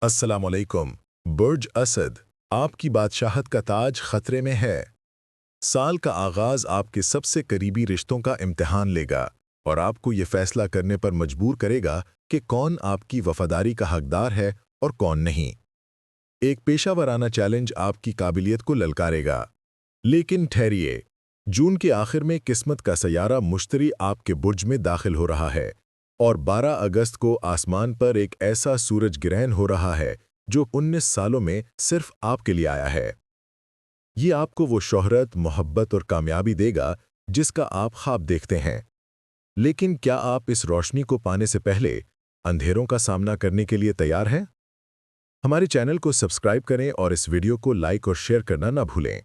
अस्सलाम वालेकुम। बुर्ज असद, आपकी बादशाहत का ताज खतरे में है। साल का आगाज आपके सबसे करीबी रिश्तों का इम्तिहान लेगा और आपको ये फैसला करने पर मजबूर करेगा कि कौन आपकी वफादारी का हकदार है और कौन नहीं। एक पेशावराना चैलेंज आपकी काबिलियत को ललकारेगा। लेकिन ठहरिए, जून के आखिर में किस्मत का सैयारा मुश्तरी आपके बुर्ज में दाखिल हो रहा है और 12 अगस्त को आसमान पर एक ऐसा सूरज ग्रहण हो रहा है जो 19 सालों में सिर्फ आपके लिए आया है। ये आपको वो शोहरत, मोहब्बत और कामयाबी देगा जिसका आप ख्वाब देखते हैं। लेकिन क्या आप इस रोशनी को पाने से पहले अंधेरों का सामना करने के लिए तैयार हैं? हमारे चैनल को सब्सक्राइब करें और इस वीडियो को लाइक और शेयर करना ना भूलें।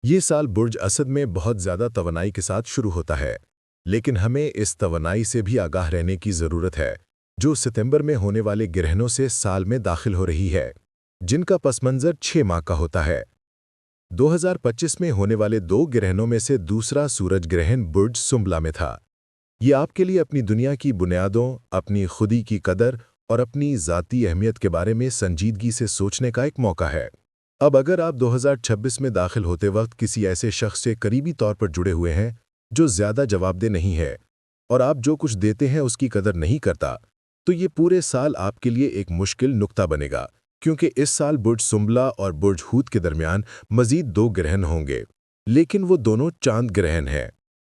ये साल बुर्ज असद में बहुत ज़्यादा तवानाई के साथ शुरू होता है, लेकिन हमें इस तवानाई से भी आगाह रहने की ज़रूरत है जो सितंबर में होने वाले ग्रहणों से साल में दाखिल हो रही है, जिनका पसमंज़र 6 माह का होता है। 2025 में होने वाले 2 ग्रहणों में से दूसरा सूरज ग्रहण बुर्ज सुंबला में था। ये आपके लिए अपनी दुनिया की बुनियादों, अपनी खुदी की कदर और अपनी ज़ाती अहमियत के बारे में संजीदगी से सोचने का एक मौका है। अब अगर आप 2026 में दाखिल होते वक्त किसी ऐसे शख्स से करीबी तौर पर जुड़े हुए हैं जो ज़्यादा जवाबदेह नहीं है और आप जो कुछ देते हैं उसकी कदर नहीं करता, तो ये पूरे साल आपके लिए एक मुश्किल नुक्ता बनेगा, क्योंकि इस साल बुर्ज सुंबला और बुर्ज हूत के दरमियान मज़ीद 2 ग्रहण होंगे, लेकिन वो दोनों चांद ग्रहण हैं।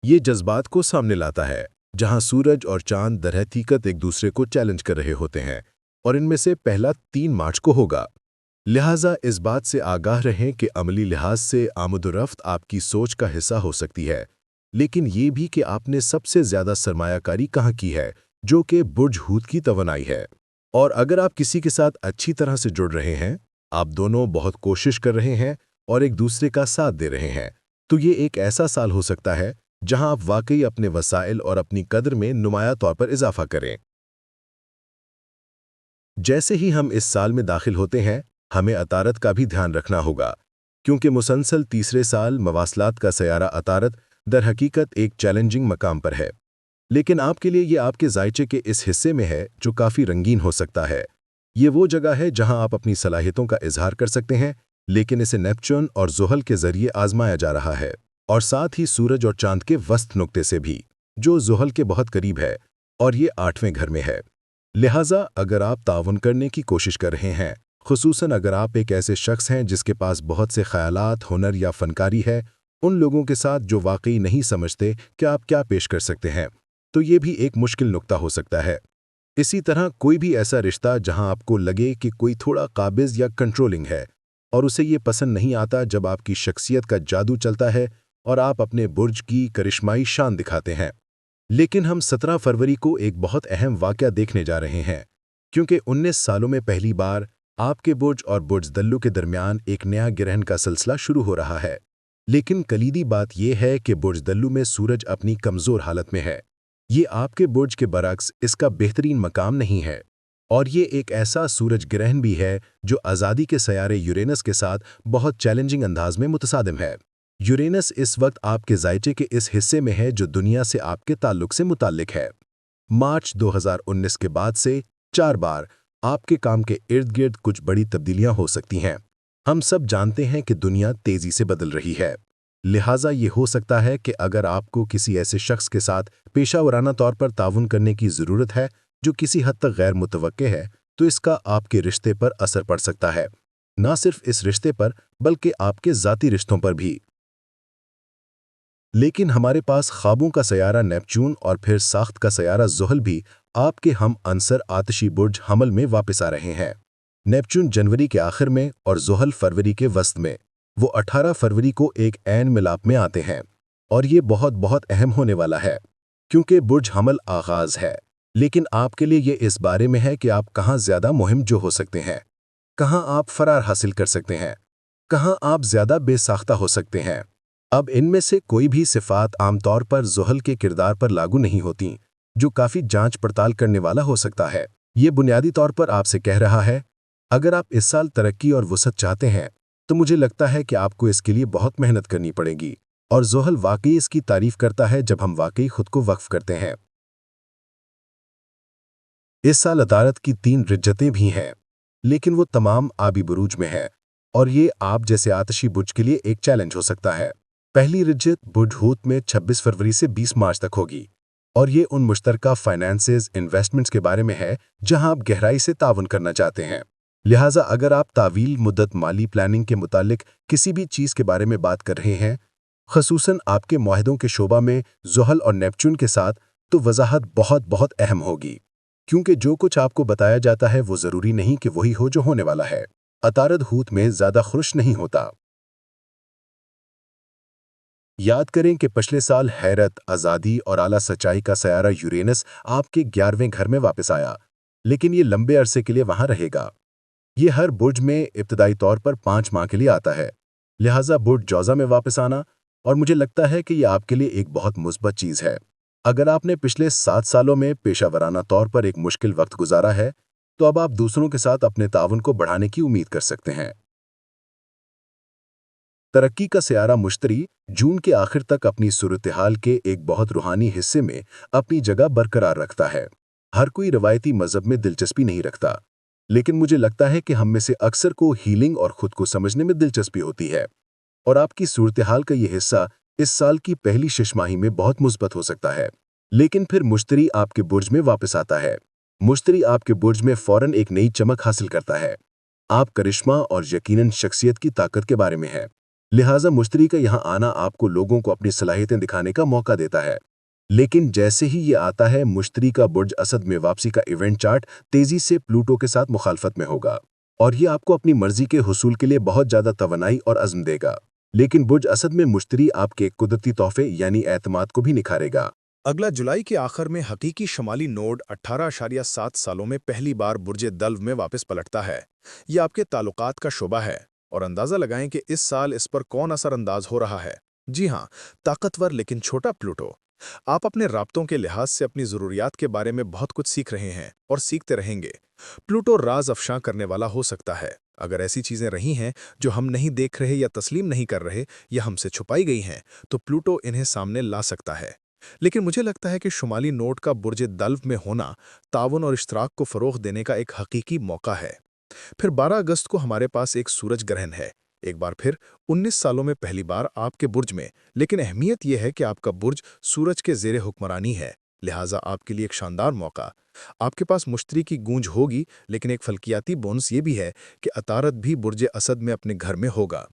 ये जज्बात को सामने लाता है, जहां सूरज और चांद दरहकीकत एक दूसरे को चैलेंज कर रहे होते हैं, और इनमें से पहला 3 मार्च को होगा। लिहाजा इस बात से आगाह रहें कि अमली लिहाज से आमदोरफ्त आपकी सोच का हिस्सा हो सकती है, लेकिन ये भी कि आपने सबसे ज़्यादा सरमायाकारी कहाँ की है, जो कि बुर्ज हूत की तवानाई है। और अगर आप किसी के साथ अच्छी तरह से जुड़ रहे हैं, आप दोनों बहुत कोशिश कर रहे हैं और एक दूसरे का साथ दे रहे हैं, तो ये एक ऐसा साल हो सकता है जहां आप वाकई अपने वसाइल और अपनी कदर में नुमाया तौर पर इजाफा करें। जैसे ही हम इस साल में दाखिल होते हैं, हमें अतारत का भी ध्यान रखना होगा, क्योंकि मुसलसल तीसरे साल मवासलात का सयारा अतारत दर हकीकत एक चैलेंजिंग मकाम पर है। लेकिन आपके लिए ये आपके जायचे के इस हिस्से में है जो काफ़ी रंगीन हो सकता है। ये वो जगह है जहां आप अपनी सलाहियतों का इजहार कर सकते हैं, लेकिन इसे नेपच्यून और ज़ुहल के ज़रिए आजमाया जा रहा है, और साथ ही सूरज और चांद के वस्त नुक्ते से भी, जो ज़ुहल के बहुत करीब है और ये 8वें घर में है। लिहाजा अगर आप ताउन करने की कोशिश कर रहे हैं, खुसूसन अगर आप एक ऐसे शख्स हैं जिसके पास बहुत से ख़यालात, हुनर या फनकारी है, उन लोगों के साथ जो वाकई नहीं समझते कि आप क्या पेश कर सकते हैं, तो ये भी एक मुश्किल नुक्ता हो सकता है। इसी तरह कोई भी ऐसा रिश्ता जहां आपको लगे कि कोई थोड़ा काबिज या कंट्रोलिंग है और उसे ये पसंद नहीं आता जब आपकी शख्सियत का जादू चलता है और आप अपने बुर्ज की करिश्माई शान दिखाते हैं। लेकिन हम 17 फरवरी को एक बहुत अहम वाक़या देखने जा रहे हैं, क्योंकि 19 सालों में पहली बार आपके बुर्ज और बुर्ज दल्लू के दरमियान एक नया ग्रहण का सिलसिला शुरू हो रहा है। लेकिन कलीदी बात यह है कि बुर्ज दल्लू में सूरज अपनी कमज़ोर हालत में है। ये आपके बुर्ज के बरक्स इसका बेहतरीन मकाम नहीं है, और ये एक ऐसा सूरज ग्रहण भी है जो आज़ादी के सयारे यूरेनस के साथ बहुत चैलेंजिंग अंदाज में मुतसादिम है। यूरेनस इस वक्त आपके जायचे के इस हिस्से में है जो दुनिया से आपके ताल्लुक से मुताल्लिक है। मार्च 2019 के बाद से 4 बार आपके काम के इर्द गिर्द कुछ बड़ी तब्दीलियां हो सकती हैं। हम सब जानते हैं कि दुनिया तेजी से बदल रही है, लिहाजा ये हो सकता है कि अगर आपको किसी ऐसे शख्स के साथ पेशावराना तौर पर ताउन करने की ज़रूरत है जो किसी हद तक गैर मुतवक्के है, तो इसका आपके रिश्ते पर असर पड़ सकता है। ना सिर्फ इस रिश्ते पर बल्कि आपके ज़ाती रिश्तों पर भी। लेकिन हमारे पास ख्वाबों का सयारा नेपच्यून और फिर साख्त का सयारा ज़ुहल भी आपके हम अंसर आतिशी बुर्ज हमल में वापस आ रहे हैं। नेपच्यून जनवरी के आखिर में और ज़ुहल फरवरी के वस्त में। वो 18 फरवरी को एक ऐन मिलाप में आते हैं, और ये बहुत बहुत अहम होने वाला है, क्योंकि बुर्ज हमल आगाज़ है, लेकिन आपके लिए ये इस बारे में है कि आप कहाँ ज़्यादा मुहिम जो हो सकते हैं, कहाँ आप फरार हासिल कर सकते हैं, कहाँ आप ज़्यादा बेसाख्ता हो सकते हैं। अब इनमें से कोई भी सिफ़ात आमतौर पर ज़ुहल के किरदार पर लागू नहीं होती, जो काफ़ी जांच पड़ताल करने वाला हो सकता है। ये बुनियादी तौर पर आपसे कह रहा है, अगर आप इस साल तरक्की और वुसअत चाहते हैं, तो मुझे लगता है कि आपको इसके लिए बहुत मेहनत करनी पड़ेगी, और ज़ुहल वाकई इसकी तारीफ़ करता है जब हम वाकई खुद को वक्फ करते हैं। इस साल अतारत की 3 रिज्जतें भी हैं, लेकिन वो तमाम आबी बुरूज में हैं और ये आप जैसे आतशी बुर्ज के लिए एक चैलेंज हो सकता है। पहली रिज्जत बुर्ज हूत में 26 फरवरी से 20 मार्च तक होगी और ये उन मुश्तरका फाइनेंसेस इन्वेस्टमेंट्स के बारे में है जहां आप गहराई से ताउन करना चाहते हैं। लिहाजा अगर आप तावील मुद्दत माली प्लानिंग के मुतालिक किसी भी चीज़ के बारे में बात कर रहे हैं, खसूसन आपके मुआहदों के शोबा में ज़ुहल और नेपच्यून के साथ, तो वजाहत बहुत बहुत अहम होगी, क्योंकि जो कुछ आपको बताया जाता है वो ज़रूरी नहीं कि वही हो जो होने वाला है। अतारद हूत में ज़्यादा खुश नहीं होता। याद करें कि पिछले साल हैरत, आज़ादी और आला सच्चाई का सयारा यूरेनस आपके 11वें घर में वापस आया, लेकिन ये लंबे अरसे के लिए वहां रहेगा। ये हर बुर्ज में इब्तदाई तौर पर 5 माह के लिए आता है। लिहाजा बुर्ज जौज़ा में वापस आना, और मुझे लगता है कि ये आपके लिए एक बहुत मुस्बत चीज़ है। अगर आपने पिछले 7 सालों में पेशावराना तौर पर एक मुश्किल वक्त गुजारा है, तो अब आप दूसरों के साथ अपने ताउन को बढ़ाने की उम्मीद कर सकते हैं। तरक्की का सियारा मुश्तरी जून के आखिर तक अपनी सूरत-ए-हाल के एक बहुत रूहानी हिस्से में अपनी जगह बरकरार रखता है। हर कोई रवायती मज़हब में दिलचस्पी नहीं रखता, लेकिन मुझे लगता है कि हम में से अक्सर को हीलिंग और खुद को समझने में दिलचस्पी होती है, और आपकी सूरत-ए-हाल का ये हिस्सा इस साल की पहली शिशमाही में बहुत मुस्बत हो सकता है। लेकिन फिर मुश्तरी आपके बुर्ज में वापस आता है। मुश्तरी आपके बुर्ज में फौरन एक नई चमक हासिल करता है। आप करिश्मा और यकीनन शख्सियत की ताकत के बारे में है। लिहाजा मुश्तरी का यहाँ आना आपको लोगों को अपनी सलाहियतें दिखाने का मौका देता है। लेकिन जैसे ही ये आता है, मुश्तरी का बुर्ज असद में वापसी का इवेंट चार्ट तेजी से प्लूटो के साथ मुखालफत में होगा, और ये आपको अपनी मर्जी के हुसूल के लिए बहुत ज्यादा तवनाई और अज़्म देगा। लेकिन बुर्ज असद में मुश्तरी आपके कुदरती तोहफे यानी एतमाद को भी निखारेगा। अगला जुलाई के आखिर में हकीकी शमाली नोड 18.7 सालों में पहली बार बुर्ज दल्व में वापस पलटता है। ये आपके ताल्लुकात का शोबा है, और अंदाज़ा लगाएं कि इस साल इस पर कौन असरअंदाज हो रहा है। जी हाँ, ताकतवर लेकिन छोटा प्लूटो। आप अपने राब्तों के लिहाज से अपनी ज़रूरियात के बारे में बहुत कुछ सीख रहे हैं और सीखते रहेंगे। प्लूटो राज अफशां करने वाला हो सकता है। अगर ऐसी चीज़ें रही हैं जो हम नहीं देख रहे या तस्लीम नहीं कर रहे या हमसे छुपाई गई हैं, तो प्लूटो इन्हें सामने ला सकता है। लेकिन मुझे लगता है कि शुमाली नोड का बुर्ज दल्व में होना ताउन और इश्तराक को फ़रोग़ देने का एक हकीकी मौका है। फिर 12 अगस्त को हमारे पास एक सूरज ग्रहण है। एक बार फिर 19 सालों में पहली बार आपके बुर्ज में, लेकिन अहमियत यह है कि आपका बुर्ज सूरज के ज़ेरे हुक्मरानी है। लिहाजा आपके लिए एक शानदार मौका। आपके पास मुश्तरी की गूंज होगी, लेकिन एक फल्कियाती बोनस ये भी है कि अतारत भी बुर्ज असद में अपने घर में होगा।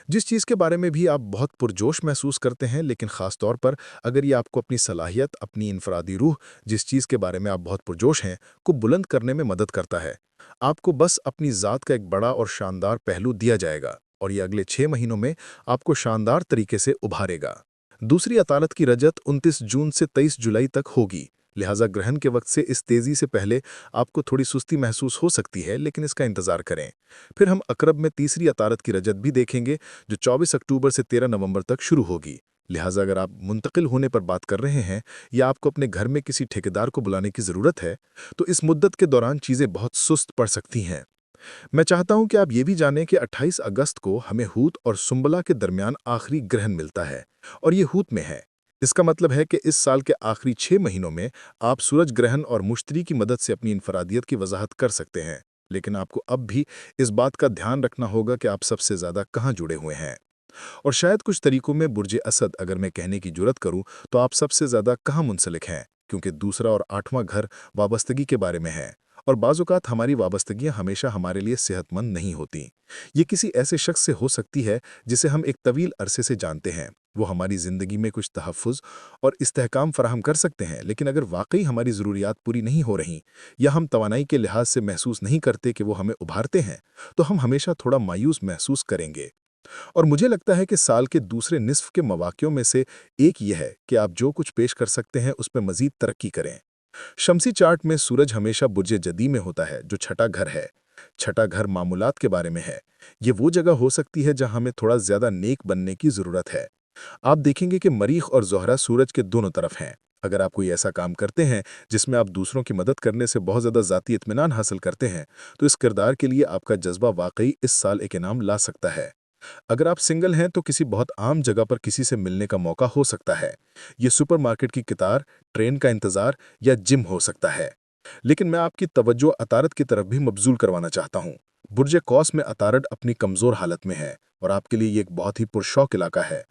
जिस चीज़ के बारे में भी आप बहुत पुरजोश महसूस करते हैं, लेकिन ख़ास तौर पर अगर ये आपको अपनी सलाहियत, अपनी इनफरादी रूह, जिस चीज़ के बारे में आप बहुत पुरजोश हैं, को बुलंद करने में मदद करता है। आपको बस अपनी ज़ात का एक बड़ा और शानदार पहलू दिया जाएगा, और ये अगले 6 महीनों में आपको शानदार तरीके से उभारेगा। दूसरी अतालत की रजत 29 जून से 23 जुलाई तक होगी। लिहाजा ग्रहण के वक्त से इस तेज़ी से पहले आपको थोड़ी सुस्ती महसूस हो सकती है, लेकिन इसका इंतज़ार करें। फिर हम अकरब में तीसरी अतारत की रजत भी देखेंगे, जो 24 अक्टूबर से 13 नवंबर तक शुरू होगी। लिहाजा अगर आप मुंतकिल होने पर बात कर रहे हैं या आपको अपने घर में किसी ठेकेदार को बुलाने की ज़रूरत है, तो इस मुद्दत के दौरान चीज़ें बहुत सुस्त पड़ सकती हैं। मैं चाहता हूं कि आप ये भी जानें कि 28 अगस्त को हमें हूत और सुंबला के दरमियान आखिरी ग्रहण मिलता है, और ये हूत में है। इसका मतलब है कि इस साल के आखिरी 6 महीनों में आप सूरज ग्रहण और मुश्तरी की मदद से अपनी इनफरादियत की वजाहत कर सकते हैं। लेकिन आपको अब भी इस बात का ध्यान रखना होगा कि आप सबसे ज़्यादा कहाँ जुड़े हुए हैं। और शायद कुछ तरीकों में बुर्ज असद अगर मैं कहने की जुरत करूं, तो आप सबसे ज़्यादा कहाँ मुंसलिक हैं, क्योंकि दूसरा और 8वां घर वाबस्तगी के बारे में है। और बाज़-औक़ात हमारी वाबस्तगियाँ हमेशा हमारे लिए सेहतमंद नहीं होती। ये किसी ऐसे शख्स से हो सकती है जिसे हम एक तवील अरसे से जानते हैं। वो हमारी ज़िंदगी में कुछ तहफ़्फ़ुज़ और इस्तेहकाम फ़राहम कर सकते हैं, लेकिन अगर वाक़ई हमारी ज़रूरियात पूरी नहीं हो रहीं या हम तवानाई के लिहाज से महसूस नहीं करते कि वो हमें उभारते हैं, तो हम हमेशा थोड़ा मायूस महसूस करेंगे। और मुझे लगता है कि साल के दूसरे निस्फ़ के मौक़ियों में से एक ये है कि आप जो कुछ पेश कर सकते हैं, उस पे मज़ीद तरक्की करें। शमसी चार्ट में सूरज हमेशा बुर्ज जदी में होता है, जो छठा घर है। छठा घर मामूलात के बारे में है। ये वो जगह हो सकती है जहां हमें थोड़ा ज्यादा नेक बनने की जरूरत है। आप देखेंगे कि मरीख और ज़ोहरा सूरज के दोनों तरफ हैं। अगर आप कोई ऐसा काम करते हैं जिसमें आप दूसरों की मदद करने से बहुत ज़्यादा ज़ाती इत्मीनान हासिल करते हैं, तो इस किरदार के लिए आपका जज्बा वाकई इस साल एक इनाम ला सकता है। अगर आप सिंगल हैं, तो किसी बहुत आम जगह पर किसी से मिलने का मौका हो सकता है। ये सुपरमार्केट की कतार, ट्रेन का इंतज़ार या जिम हो सकता है। लेकिन मैं आपकी तवज्जो अतारद की तरफ भी मबजूल करवाना चाहता हूँ। बुर्ज कौस में अतारद अपनी कमज़ोर हालत में है और आपके लिए ये एक बहुत ही पुरशौक इलाका है।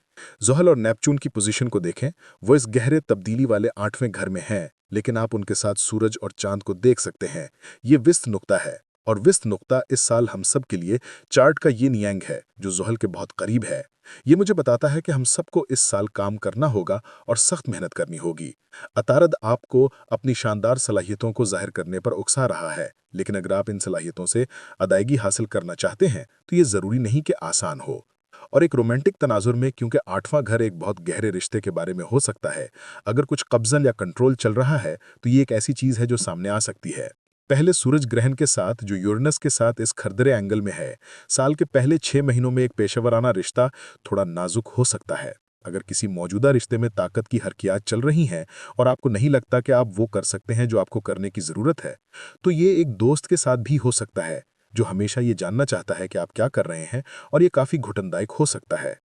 ज़ुहल और नेपच्यून की पोजीशन को देखें, वो इस गहरे तब्दीली वाले 8वें घर में हैं, लेकिन आप उनके साथ सूरज और चांद को देख सकते हैं। ये विस्त नुक्ता है, और विस्त नुक्ता इस साल हम सब के लिए चार्ट का यिन यांग है, जो ज़ुहल के बहुत करीब है। ये मुझे बताता है कि हम सबको इस साल काम करना होगा और सख्त मेहनत करनी होगी। अतारद आपको अपनी शानदार सलाहियतों को ज़ाहिर करने पर उकसा रहा है, लेकिन अगर आप इन सलाहियतों से अदायगी हासिल करना चाहते हैं, तो ये ज़रूरी नहीं कि आसान हो। और एक रोमांटिक तनाजुर में, क्योंकि 8वां घर एक बहुत गहरे रिश्ते के बारे में हो सकता है, अगर कुछ कब्ज़न या कंट्रोल चल रहा है, तो ये एक ऐसी चीज़ है जो सामने आ सकती है। पहले सूरज ग्रहण के साथ, जो यूरेनस के साथ इस खरदरे एंगल में है, साल के पहले 6 महीनों में एक पेशेवराना रिश्ता थोड़ा नाजुक हो सकता है। अगर किसी मौजूदा रिश्ते में ताकत की हरकियात चल रही हैं और आपको नहीं लगता कि आप वो कर सकते हैं जो आपको करने की ज़रूरत है, तो ये एक दोस्त के साथ भी हो सकता है, जो हमेशा ये जानना चाहता है कि आप क्या कर रहे हैं, और ये काफ़ी घुटनदायक हो सकता है।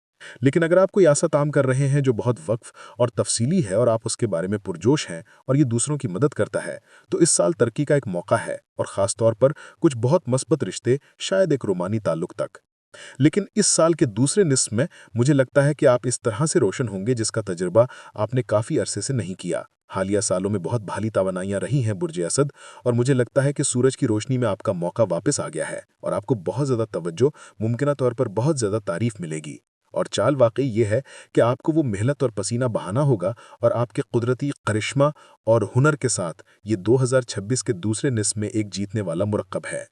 लेकिन अगर आप कोई ऐसा काम कर रहे हैं जो बहुत वक्फ और तफसीली है और आप उसके बारे में पुरजोश हैं और ये दूसरों की मदद करता है, तो इस साल तरक्की का एक मौका है, और ख़ास तौर पर कुछ बहुत मस्बत रिश्ते, शायद एक रोमानी ताल्लुक तक। लेकिन इस साल के दूसरे निस्फ में मुझे लगता है कि आप इस तरह से रोशन होंगे जिसका तजुर्बा आपने काफ़ी अरसे से नहीं किया। हालिया सालों में बहुत भारी तवानाइयाँ रही हैं बुर्ज असद, और मुझे लगता है कि सूरज की रोशनी में आपका मौका वापस आ गया है और आपको बहुत ज़्यादा तवज्जो, मुमकिना तौर पर बहुत ज़्यादा तारीफ मिलेगी। और चाल वाकई ये है कि आपको वो मेहनत और पसीना बहाना होगा, और आपके कुदरती करिश्मा और हुनर के साथ ये 2026 के दूसरे निस्फ में एक जीतने वाला मुरक्कब है।